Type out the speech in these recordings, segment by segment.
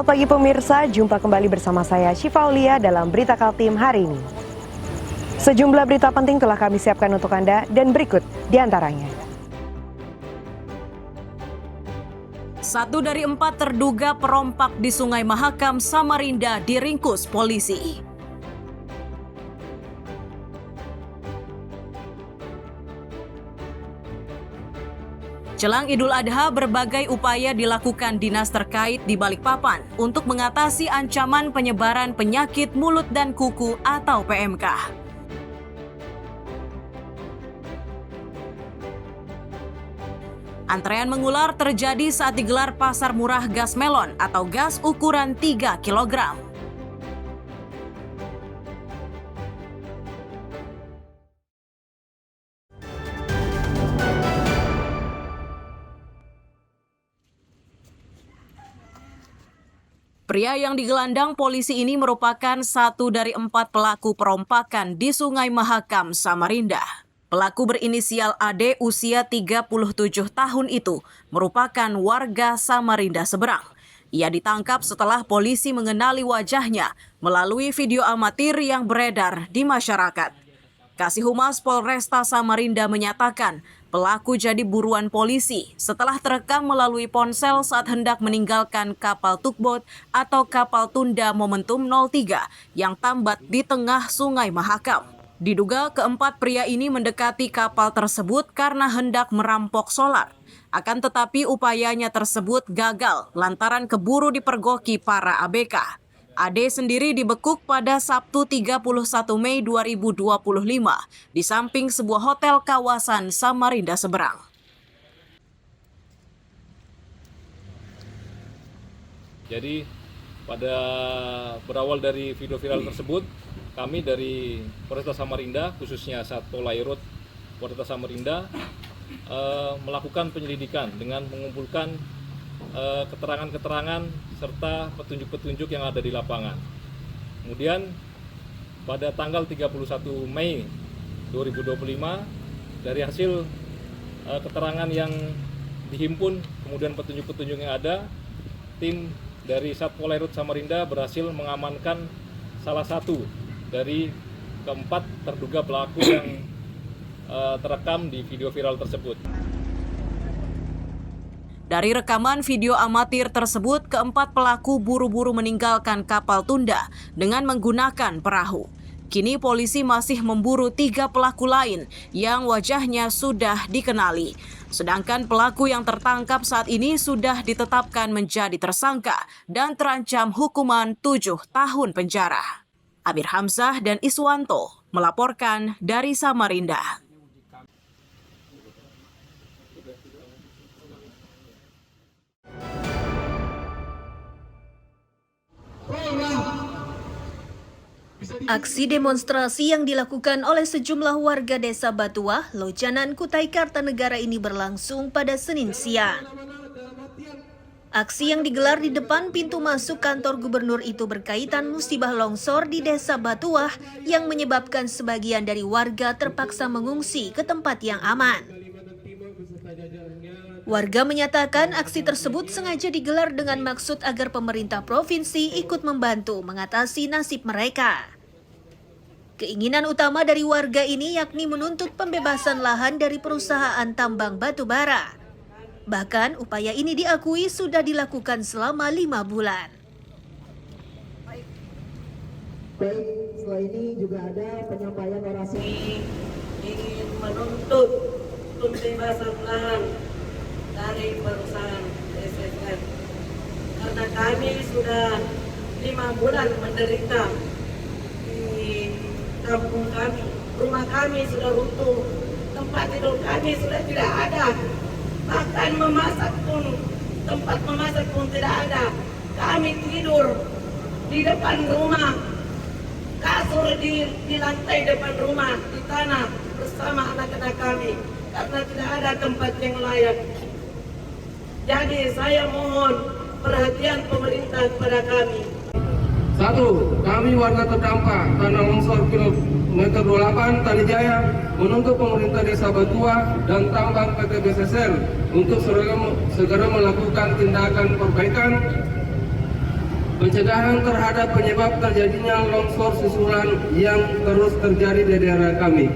Selamat pagi pemirsa, jumpa kembali bersama saya Syifa Aulia dalam Berita Kaltim hari ini. Sejumlah berita penting telah kami siapkan untuk Anda dan berikut diantaranya. 1 dari 4 terduga perompak di Sungai Mahakam, Samarinda diringkus polisi. Jelang Idul Adha, berbagai upaya dilakukan dinas terkait di Balikpapan untuk mengatasi ancaman penyebaran penyakit mulut dan kuku atau PMK. Antrean mengular terjadi saat digelar pasar murah gas melon atau gas ukuran 3 kg. Pria yang digelandang polisi ini merupakan 1 dari 4 pelaku perompakan di Sungai Mahakam, Samarinda. Pelaku berinisial AD usia 37 tahun itu merupakan warga Samarinda seberang. Ia ditangkap setelah polisi mengenali wajahnya melalui video amatir yang beredar di masyarakat. Kasih Humas Polresta Samarinda menyatakan pelaku jadi buruan polisi setelah terekam melalui ponsel saat hendak meninggalkan kapal tugboat atau kapal tunda Momentum 03 yang tambat di tengah Sungai Mahakam. Diduga keempat pria ini mendekati kapal tersebut karena hendak merampok solar. Akan tetapi upayanya tersebut gagal lantaran keburu dipergoki para ABK. AD sendiri dibekuk pada Sabtu 31 Mei 2025 di samping sebuah hotel kawasan Samarinda seberang. Jadi pada berawal dari video viral tersebut, kami dari Polresta Samarinda, khususnya Satpol Airut Polresta Samarinda, melakukan penyelidikan dengan mengumpulkan keterangan-keterangan serta petunjuk-petunjuk yang ada di lapangan. Kemudian pada tanggal 31 Mei 2025 dari hasil keterangan yang dihimpun kemudian petunjuk-petunjuk yang ada, tim dari Satpol Airut Samarinda berhasil mengamankan salah satu dari keempat terduga pelaku yang terekam di video viral tersebut. Dari rekaman video amatir tersebut, keempat pelaku buru-buru meninggalkan kapal tunda dengan menggunakan perahu. Kini polisi masih memburu 3 pelaku lain yang wajahnya sudah dikenali. Sedangkan pelaku yang tertangkap saat ini sudah ditetapkan menjadi tersangka dan terancam hukuman 7 tahun penjara. Amir Hamzah dan Iswanto melaporkan dari Samarinda. Aksi demonstrasi yang dilakukan oleh sejumlah warga desa Batuah, Lojanan, Kutai Kartanegara ini berlangsung pada Senin siang. Aksi yang digelar di depan pintu masuk kantor gubernur itu berkaitan musibah longsor di desa Batuah yang menyebabkan sebagian dari warga terpaksa mengungsi ke tempat yang aman. Warga menyatakan aksi tersebut sengaja digelar dengan maksud agar pemerintah provinsi ikut membantu mengatasi nasib mereka. Keinginan utama dari warga ini yakni menuntut pembebasan lahan dari perusahaan tambang batu bara. Bahkan upaya ini diakui sudah dilakukan selama 5 bulan. Baik, setelah ini juga ada penyampaian orasi. Ingin menuntut pembebasan lahan dari perusahaan SSR. Karena kami sudah 5 bulan menderita di kampung kami. Rumah kami sudah runtuh, tempat tidur kami sudah tidak ada. Bahkan memasak pun, tempat memasak pun tidak ada. Kami tidur di depan rumah, kasur di lantai depan rumah, di tanah bersama anak-anak kami. Karena tidak ada tempat yang layak. Jadi saya mohon perhatian pemerintah kepada kami. 1. Kami warga terdampak tanah longsor kilometer 28 Tanijaya menuntut pemerintah desa Batuah dan tambang PT BSSL untuk segera melakukan tindakan perbaikan pencegahan terhadap penyebab terjadinya longsor susulan yang terus terjadi di daerah kami.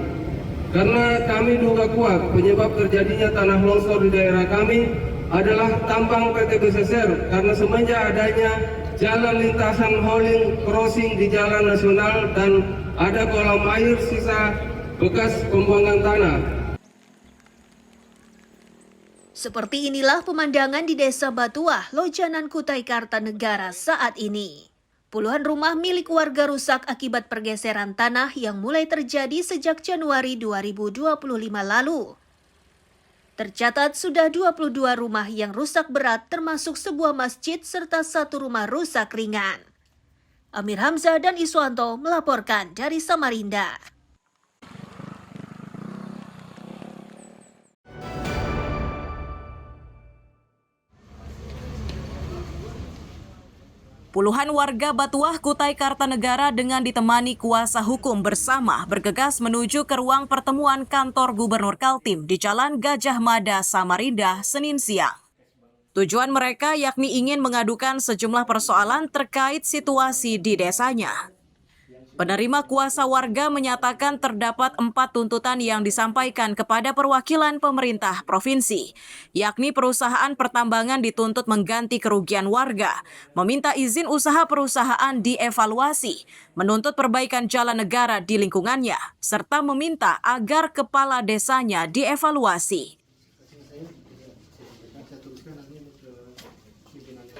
Karena kami duga kuat penyebab terjadinya tanah longsor di daerah kami adalah tambang PT Besseser karena semenjak adanya jalan lintasan hauling crossing di jalan nasional dan ada kolam air sisa bekas pembuangan tanah. Seperti inilah pemandangan di Desa Batuah, Lojanan, Kutai Kartanegara saat ini. Puluhan rumah milik warga rusak akibat pergeseran tanah yang mulai terjadi sejak Januari 2025 lalu. Tercatat sudah 22 rumah yang rusak berat termasuk sebuah masjid serta 1 rumah rusak ringan. Amir Hamzah dan Iswanto melaporkan dari Samarinda. Puluhan warga Batuah, Kutai Kartanegara dengan ditemani kuasa hukum bersama bergegas menuju ke ruang pertemuan kantor Gubernur Kaltim di Jalan Gajah Mada, Samarinda, Senin siang. Tujuan mereka yakni ingin mengadukan sejumlah persoalan terkait situasi di desanya. Penerima kuasa warga menyatakan terdapat 4 tuntutan yang disampaikan kepada perwakilan pemerintah provinsi, yakni perusahaan pertambangan dituntut mengganti kerugian warga, meminta izin usaha perusahaan dievaluasi, menuntut perbaikan jalan negara di lingkungannya, serta meminta agar kepala desanya dievaluasi.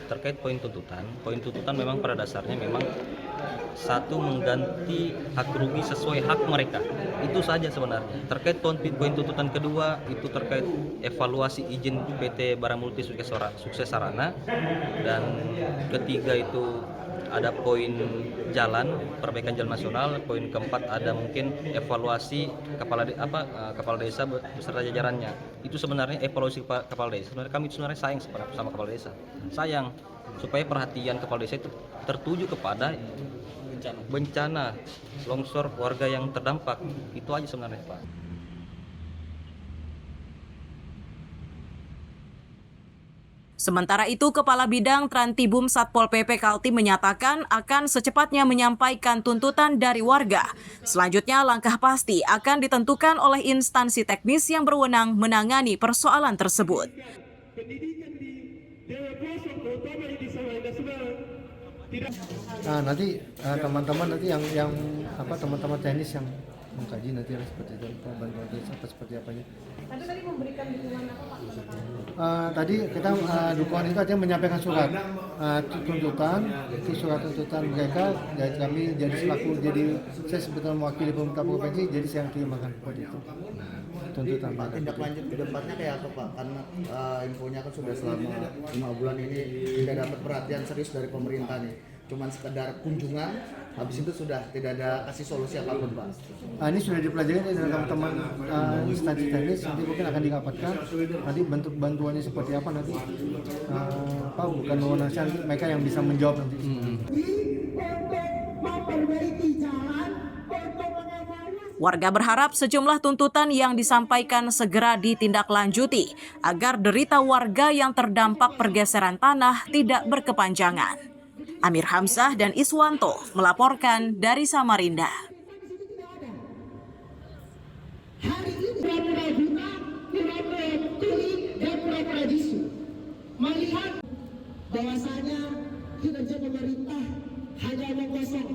Terkait poin tuntutan memang pada dasarnya memang satu mengganti hak rugi sesuai hak mereka. Itu saja sebenarnya. Terkait poin tuntutan kedua itu terkait evaluasi izin PT Barang Multi Sukses Sarana, dan ketiga itu ada poin jalan, perbaikan jalan nasional. Poin keempat ada mungkin evaluasi kepala desa beserta jajarannya. Itu sebenarnya evaluasi kepala desa. Sebenarnya kami sebenarnya sayang sama kepala desa. Sayang supaya perhatian kepala desa itu tertuju kepada bencana longsor warga yang terdampak. Itu aja sebenarnya, Pak. Sementara itu, Kepala Bidang Trantibum Satpol PP Kaltim menyatakan akan secepatnya menyampaikan tuntutan dari warga. Selanjutnya, langkah pasti akan ditentukan oleh instansi teknis yang berwenang menangani persoalan tersebut. Nah, nanti teman-teman nanti yang teman-teman teknis yang mengkaji nanti seperti itu, bantuan desa seperti apanya. Tadi memberikan dukungan apa, Pak? Tadi kita dukungan itu artinya menyampaikan surat tuntutan, itu surat tuntutan mereka dari kami jadi selaku saya sebetulnya mewakili pemerintah provinsi, jadi saya yang terjemahkan seperti itu. Tuntutan Pak, tindak lanjut ke depannya kayak apa, Pak? Karena infonya kan sudah selama 5 bulan ini tidak dapat perhatian serius dari pemerintah nih. Cuman sekedar kunjungan, habis itu sudah tidak ada kasih solusi apapun, Pak. Ini sudah dipelajari dari teman-teman instansi teknis, nanti mungkin akan dirapatkan. Nanti bentuk bantuannya seperti apa nanti, bukan wewenang nanti mereka yang bisa menjawab nanti. Warga berharap sejumlah tuntutan yang disampaikan segera ditindaklanjuti agar derita warga yang terdampak pergeseran tanah tidak berkepanjangan. Amir Hamzah dan Iswanto melaporkan dari Samarinda. Hari ini pura-pura buta, pura-pura tuli, dan pura-pura bisu. Melihat bahwasanya kinerja pemerintah hanya omong kosong.